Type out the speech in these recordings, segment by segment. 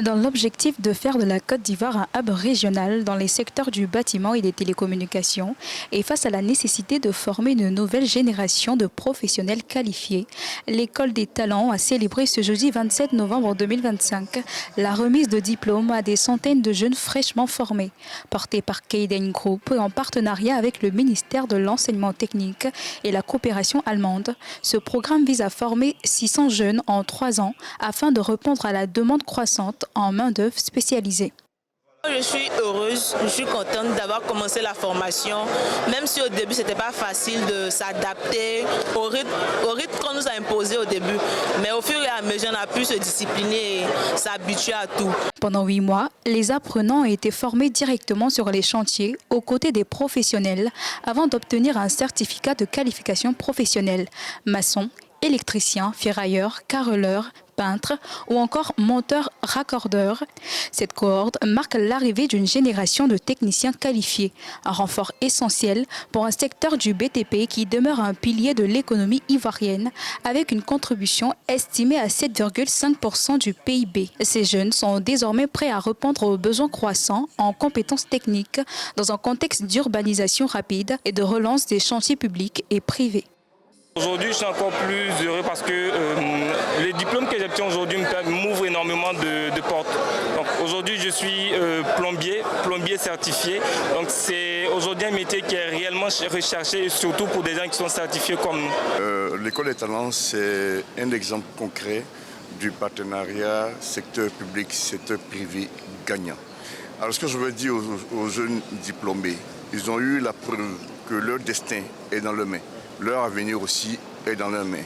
Dans l'objectif de faire de la Côte d'Ivoire un hub régional dans les secteurs du bâtiment et des télécommunications, et face à la nécessité de former une nouvelle génération de professionnels qualifiés, l'École des talents a célébré ce jeudi 27 novembre 2025 la remise de diplômes à des centaines de jeunes fraîchement formés. Porté par Kayden Group en partenariat avec le ministère de l'Enseignement technique et la coopération allemande, ce programme vise à former 600 jeunes en 3 ans afin de répondre à la demande croissante en main-d'œuvre spécialisée. Je suis heureuse, je suis contente d'avoir commencé la formation, même si au début ce n'était pas facile de s'adapter au rythme qu'on nous a imposé au début. Mais au fur et à mesure, on a pu se discipliner et s'habituer à tout. Pendant 8 mois, les apprenants ont été formés directement sur les chantiers aux côtés des professionnels avant d'obtenir un certificat de qualification professionnelle. Maçon, électricien, ferrailleur, carreleur, peintre ou encore monteur-raccordeur. Cette cohorte marque l'arrivée d'une génération de techniciens qualifiés, un renfort essentiel pour un secteur du BTP qui demeure un pilier de l'économie ivoirienne avec une contribution estimée à 7,5% du PIB. Ces jeunes sont désormais prêts à répondre aux besoins croissants en compétences techniques dans un contexte d'urbanisation rapide et de relance des chantiers publics et privés. Aujourd'hui, je suis encore plus heureux parce que les diplômes que j'obtiens aujourd'hui m'ouvrent énormément de portes. Donc aujourd'hui, je suis plombier certifié. Donc c'est aujourd'hui un métier qui est réellement recherché, surtout pour des gens qui sont certifiés comme nous. L'École des talents, c'est un exemple concret du partenariat secteur public, secteur privé gagnant. Alors ce que je veux dire aux jeunes diplômés, ils ont eu la preuve que leur destin est dans leurs mains. Leur avenir aussi est dans leurs mains.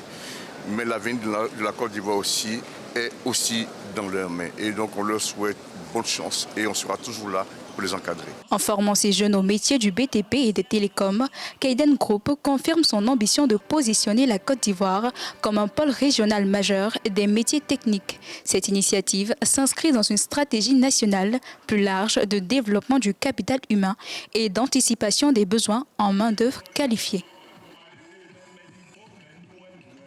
Mais l'avenir de la Côte d'Ivoire aussi est aussi dans leurs mains. Et donc on leur souhaite bonne chance et on sera toujours là pour les encadrer. En formant ces jeunes aux métiers du BTP et des télécoms, Kayden Group confirme son ambition de positionner la Côte d'Ivoire comme un pôle régional majeur des métiers techniques. Cette initiative s'inscrit dans une stratégie nationale plus large de développement du capital humain et d'anticipation des besoins en main-d'œuvre qualifiée.